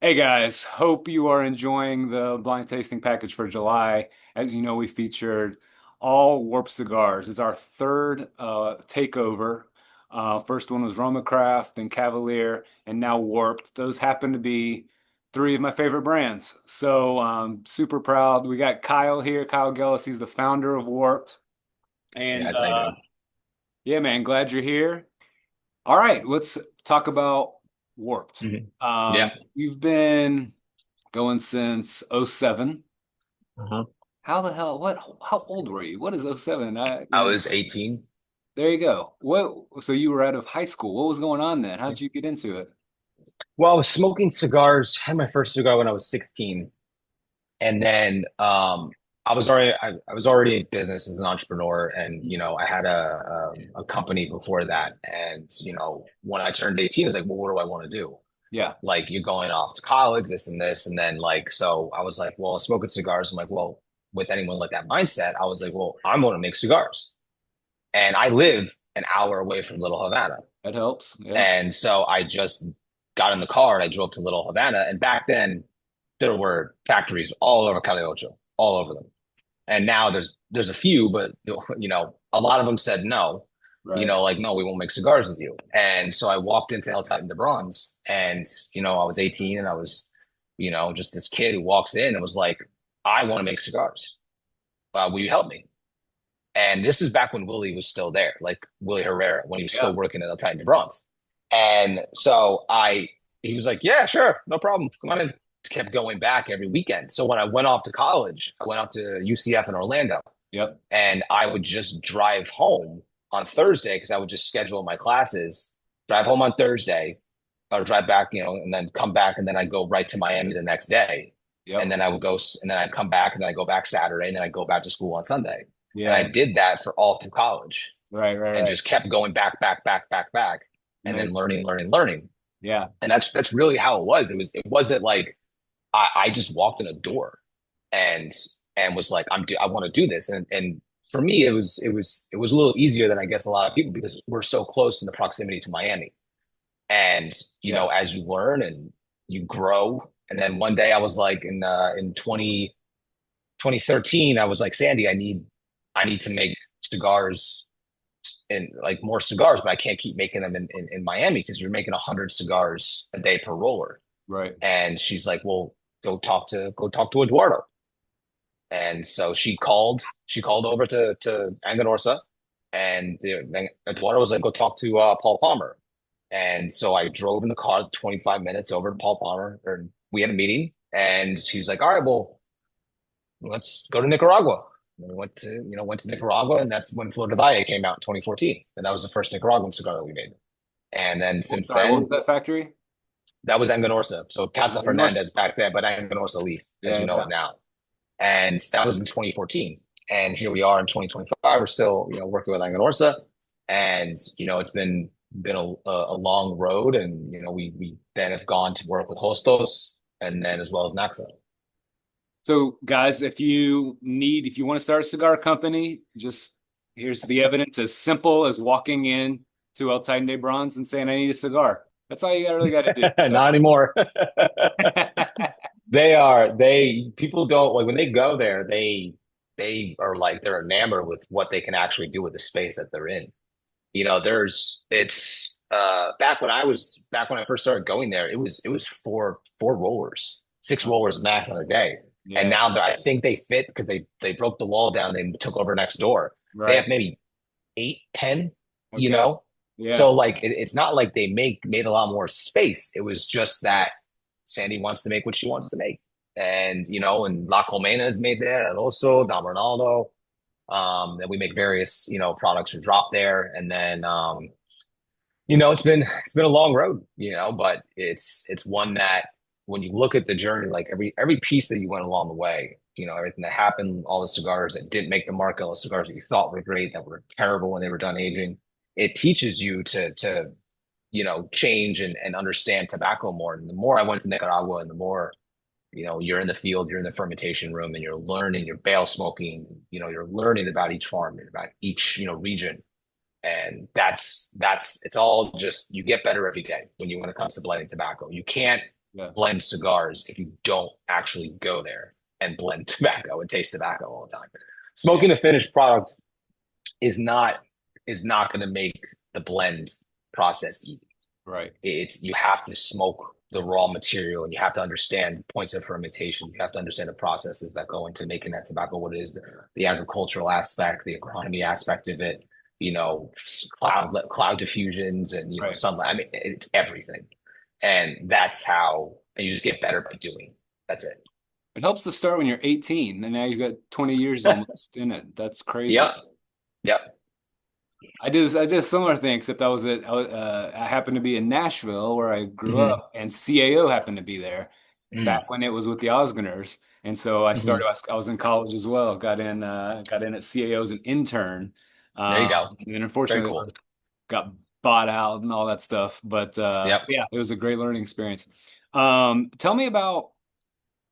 Hey guys, hope you are enjoying the blind tasting package for July. As you know, we featured all Warp cigars. It's our third takeover. First one was Roma Craft and Cavalier, and now Warped. Those happen to be three of my favorite brands. So super proud. We got Kyle here, Kyle Gellis. He's the founder of Warped. Hey And guys, how you doing? yeah, man, glad you're here. All right, let's talk about Warped. Yeah. You've been going since '07. Uh-huh. How the hell, how old were you? What is '07? I was 18. There you go. So you were out of high school. What was going on then? How did you get into it? Well, I was smoking cigars, had my first cigar when I was 16. And then I was already in business as an entrepreneur, and I had a company before that. And when I turned 18, I was like, well, what do I want to do? Yeah, Like, you're going off to college, this and this, and then so I was like, well, smoking cigars. I'm like, well, with anyone like that mindset, I was like, well, I'm going to make cigars. And I live an hour away from Little Havana. that helps. Yeah. And so I just got in the car and I drove to Little Havana. And back then, there were factories all over Calle Ocho, all over them. And now there's a few, but a lot of them said no. Right. Like, no, we won't make cigars with you. And so I walked into El Titan de Bronze, and I was 18, and I was, just this kid who walks in and was like, I want to make cigars. Will you help me? And this is back when Willie was still there, like Willie Herrera, when he was still Yeah. working at El Titan de Bronze. And so he was like, yeah, sure, no problem. Come on in. Kept going back every weekend. So when I went off to college, I went off to UCF in Orlando, Yep. and I would just drive home on Thursday because I would just schedule my classes, drive home on Thursday or drive back, and then come back. And then I'd go right to Miami the next day. And Yep. then I would go, and then I'd come back, and then I'd go back Saturday, and then I'd go back to school on Sunday. And I Yeah. did that for all through college Right. Right. and Right. just kept going back, and then Amazing. learning. Yeah. And that's really how it was. It wasn't like I just walked in a door and was like, I want to do this. And for me, it was a little easier than I guess a lot of people because we're so close in the proximity to Miami. And Yeah. as you learn and you grow, and then one day I was like in 2013, I was like, Sandy, I need to make cigars and like more cigars, but I can't keep making them in Miami because you're making 100 cigars a day per roller. Right. And she's like, well, go talk to Eduardo. And so she called over to Anganorsa, and Eduardo was like, go talk to Paul Palmer. And so I drove in the car 25 minutes over to Paul Palmer, and we had a meeting. And he was like, all right, well, let's go to Nicaragua. And we went to Nicaragua, and that's when Flor de Valle came out in 2014, and that was the first Nicaraguan cigar that we made. And then Well, since sorry, what was then, that factory? that was Enganorsa. So Casa North. Fernandez back then, but Enganorsa Leaf, as you Yeah. know Yeah. it now. And that was in 2014. And here we are in 2025. We're still, working with Enganorsa, and it's been a long road, and we then have gone to work with Hostos, and then as well as Naxa. So, guys, if you want to start a cigar company, just here's the evidence as simple as walking in to El Titan de Bronze and saying, I need a cigar. That's all you really got to do. Not anymore. They people don't like when they go there, they are like they're enamored with what they can actually do with the space that they're in. There's it's back when I first started going there, it was four rollers, six rollers max on a day. And Yeah, now I think they fit because they broke the wall down, they took over next door. They right. have maybe 8, 10, you Okay. know. Yeah. So like it's not like they made a lot more space. It was just that Sandy wants to make what she wants to make. And and La Colmena is made there, and also Don Ronaldo. Then we make various, products for drop there. And then it's been a long road, but it's one that when you look at the journey, like every piece that you went along the way, everything that happened, all the cigars that didn't make the market, all the cigars that you thought were great that were terrible when they were done aging, it teaches you to change and understand tobacco more. And the more I went to Nicaragua, and the more you're in the field, you're in the fermentation room, and you're learning, you're bale smoking, you're learning about each farm, about each region. And that's it's all just, you get better every day when it comes to blending tobacco. You can't Yeah. blend cigars if you don't actually go there and blend tobacco and taste tobacco all the time. Yeah. Smoking a finished product is not is not going to make the blend process easy. Right. It's you have to smoke the raw material and you have to understand points of fermentation. You have to understand the processes that go into making that tobacco what it is, the agricultural aspect, the agronomy aspect of it, cloud diffusions and Right. sunlight. I mean, it's everything. And that's how and you just get better by doing. That's it. It helps to start when you're 18, and now you've got 20 years almost in it. That's crazy. Yep. Yep. I did a similar thing, except I happened to be in Nashville where I grew Hmm. up, and CAO happened to be there Mm. back when it was with the Osgooders. And so Hmm. I was in college as well, got in at CAO as an intern. There you go. And then Very unfortunately cool. got bought out and all that stuff. But Yep. yeah, it was a great learning experience. Tell me about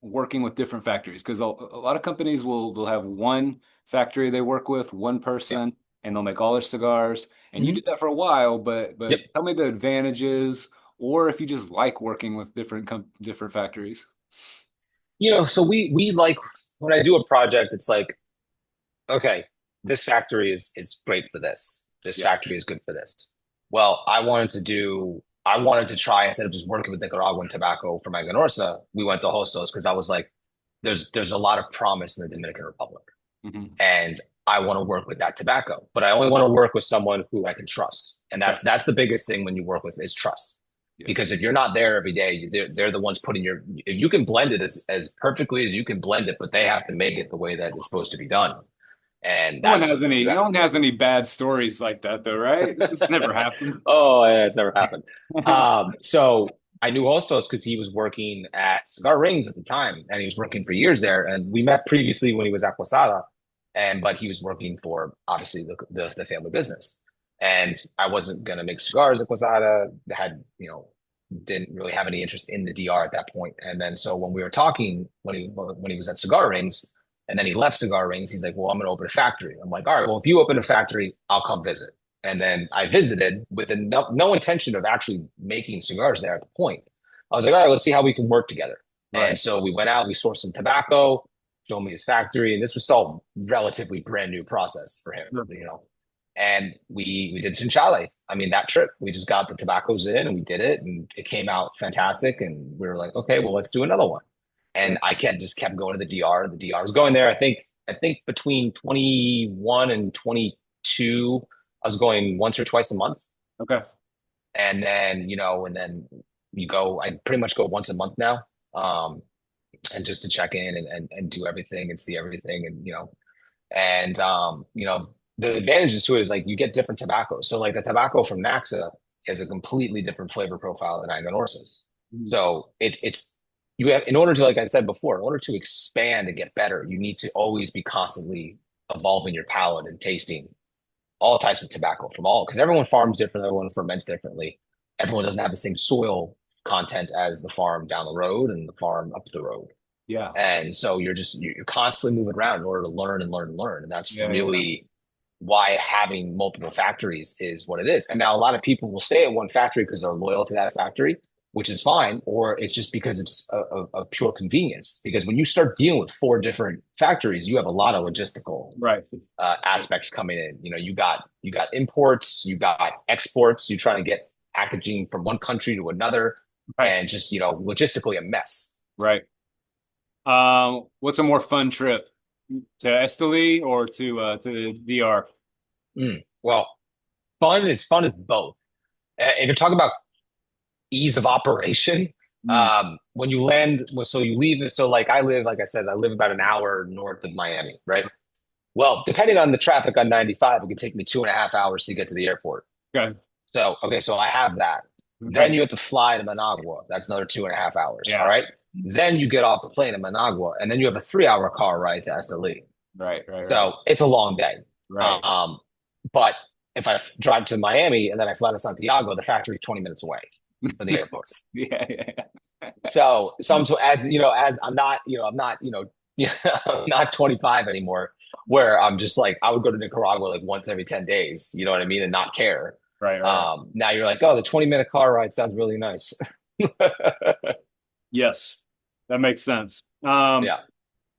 working with different factories because a lot of companies will they'll have one factory they work with, one Yep. person, and they'll make all their cigars. And you Hmm. did that for a while, Yep. but tell me the advantages, or if you just like working with different factories. So we like when I do a project, it's like, okay, this factory is great for this. This Yeah, factory is good for this. Well, I wanted to try instead of just working with Nicaraguan tobacco for my Ganorsa, we went to Hostos because I was like, there's a lot of promise in the Dominican Republic. hmm And I want to work with that tobacco, but I only want to work with someone who I can trust. And yeah, that's the biggest thing when you work with is trust. yes. Because if you're not there every day, they're the ones putting if you can blend it as perfectly as you can blend it, but they have to make it the way that it's supposed to be done. And that's you No have, one has any bad stories like that though, right? It's never happened. oh yeah, it's never happened. So I knew Hostos because he was working at Cigar Rings at the time, and he was working for years there. And we met previously when he was at Posada, but he was working for obviously the family business. And I wasn't gonna make cigars at Posada. Had didn't really have any interest in the DR at that point. And then so when we were talking when he was at Cigar Rings, and then he left Cigar Rings, he's like, "Well, I'm going to open a factory." I'm like, "All right, well, if you open a factory, I'll come visit." And then I visited with no intention of actually making cigars there at the point. I was like, "All right, let's see how we can work together." And Right, so we went out, we sourced some tobacco, showed me his factory, and this was still relatively brand new process for him. And we did Chinchale. I mean, that trip, we just got the tobaccos in and we did it, and it came out fantastic. And we were like, okay, well, let's do another one. yeah, And I just kept going to the DR. The DR was going there. I think between 21 and 22, I was going once or twice a month. okay, And then I pretty much go once a month now. And just to check in and do everything and see everything and the advantages to it is like you get different tobaccos. So like the tobacco from Naxa is a completely different flavor profile than Aganorsa's. Mhm. So it's you have in order to, like I said before, in order to expand and get better, you need to always be constantly evolving your palate and tasting all types of tobacco from all because everyone farms differently, everyone ferments differently. Everyone doesn't have the same soil content as the farm down the road and the farm up the road. Yeah, And so you're constantly moving around in order to learn and learn and learn. And that's yeah, yeah. really why having multiple factories is what it is. And now a lot of people will stay at one factory because they're loyal to that factory, which is fine, or it's just because it's a pure convenience. Because when you start dealing with four different factories, you have a lot of logistical Right, aspects coming in. You got imports, you got exports. You try to get packaging from one country to another, right, and just logistically a mess. right. What's a more fun trip to Esteli or to DR? Well, fun is both. If you're talking about ease of operation, Mm, when you land, so you leave. So like I said, I live about an hour north of Miami, right? Well, depending on the traffic on 95, it could take me 2.5 hours to get to the airport. okay, So, okay, so I have that. Then okay, you have to fly to Managua. That's another 2.5 hours. All yeah, right. Then you get off the plane in Managua, and then you have a 3 hour car ride to Esteli. right, right, right, So it's a long day. right. Um, but if I drive to Miami and then I fly to Santiago, the factory 20 minutes away from the airport. Yeah, yeah, So as as I'm not 25 anymore, where I'm just like I would go to Nicaragua like once every 10 days, you know what I mean, and not care. right, right. Now you're like, oh, the 20-minute car ride sounds really nice. Yes, that makes sense. Yeah.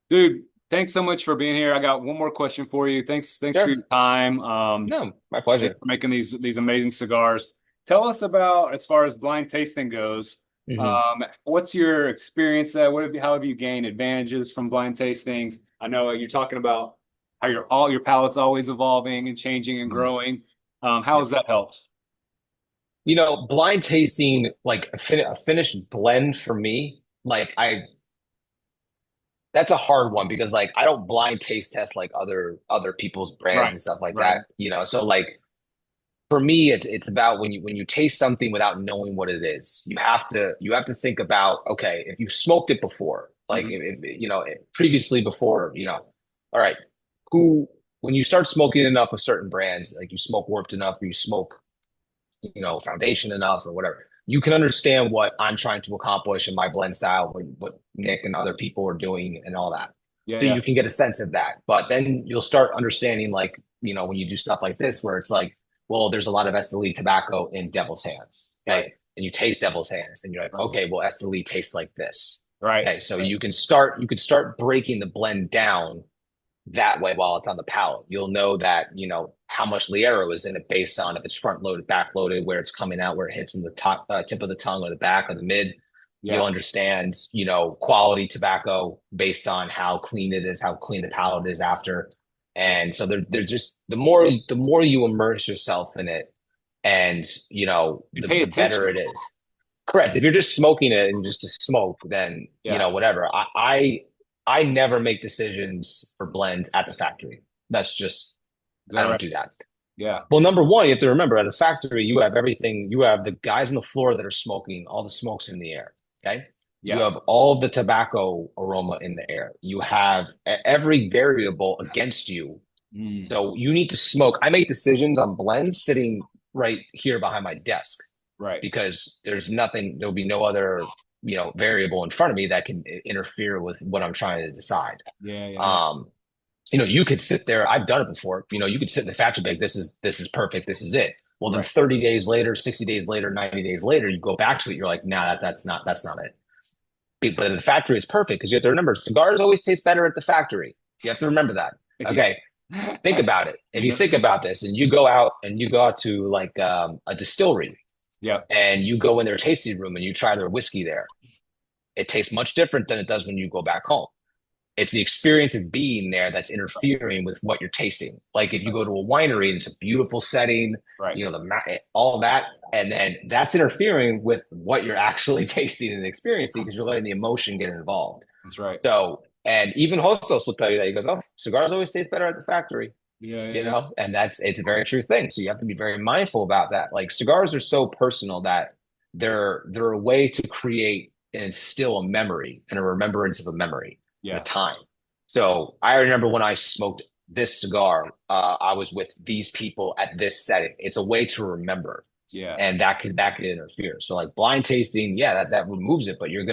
Dude, thanks so much for being here. I got one more question for you. Thanks for Sure. your time. No, my Thanks pleasure. for making these amazing cigars. Tell us about, as far as blind tasting goes, Hmm. what's your experience that? How have you gained advantages from blind tastings? I know you're talking about how all your palate's always evolving and changing and Hmm. growing. How Yeah. has that helped? Blind tasting, like a finished blend for me, like that's a hard one because like I don't blind taste test like other people's brands Right, and stuff like right. that. So like for me, it's about when you taste something without knowing what it is. You have to think about, okay, if you smoked it before, like Mhm. previously before, all right, who when you start smoking enough of certain brands, like you smoke warped enough, or you smoke foundation enough or whatever, you can understand what I'm trying to accomplish in my blend style, what Nick and other people are doing and all that. Yeah, So yeah, you can get a sense of that. But then you'll start understanding, like, when you do stuff like this, where it's like, well, there's a lot of Esteli tobacco in Devil's Hands. right, Okay. And you taste Devil's Hands and you're like, right, okay, well, Esteli tastes like this. right, Okay. So right. you can start breaking the blend down that way while it's on the palate. You'll know that, how much Liero is in it based on if it's front loaded, back loaded, where it's coming out, where it hits in the top tip of the tongue or the back or the mid. You'll Yeah. understand, quality tobacco based on how clean it is, how clean the palate is after. And so they're just the more you immerse yourself in it, and And pay the better attention. it is. Correct. If you're just smoking it and just to smoke, then Yeah. whatever. I never make decisions for blends at the factory. That's just Is that I right? don't do that. Yeah. Well, number one, you have to remember at a factory, you have everything. You have the guys on the floor that are smoking, all the smokes in the air. Okay. You Yeah. have all the tobacco aroma in the air. You have every variable against you. Mm, So you need to smoke. I make decisions on blends sitting right here behind my desk right. because there'll be no other, variable in front of me that can interfere with what I'm trying to decide. Yeah, yeah, yeah. Um, you could sit there. I've done it before. You could sit in the factory bag. This is perfect. This is it. Well, then Right. 30 days later, 60 days later, 90 days later, you go back to it. You're like, nah, that's not it. But at the factory, it's perfect because you have to remember cigars always taste better at the factory. You have to remember that. Yeah. Okay. Think about it. If you Yeah. think about this and you go out to like a distillery Yeah. and you go in their tasting room and you try their whiskey there, it tastes much different than it does when you go back home. It's the experience of being there that's interfering with what you're tasting. Like if you go to a winery and it's a beautiful setting, Right. all that, and then that's interfering with what you're actually tasting and experiencing because you're letting the emotion get involved. That's right. So, and even Hostos will tell you that he goes, "Oh, cigars always taste better at the factory." Yeah, yeah, yeah. And it's a very true thing. So you have to be very mindful about that. Like cigars are so personal that they're a way to create and instill a memory and a remembrance of a memory of a Yeah. time. So I remember when I smoked this cigar, I was with these people at this setting. It's a way to remember, Yeah. and that could interfere. So like blind tasting, yeah, that removes it, but your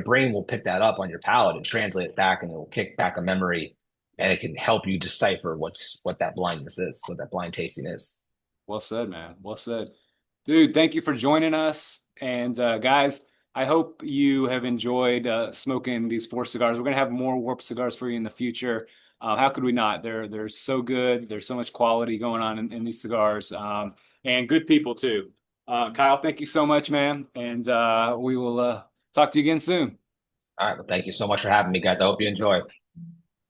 brain will pick that up on your palate and translate it back, and it will kick back a memory, and Yeah. it can help you decipher what that blindness is, what that blind tasting is. Well said, man. Well said. Dude, thank you for joining us. And guys, I hope you have enjoyed smoking these four cigars. We're gonna have more Warp cigars for you in the future. How could we not? They're so good. There's so much quality going on in these cigars, and good people too. Kyle, thank you so much, man. And we will talk to you again soon. All right, well, thank you so much for having me, guys. I hope you enjoy.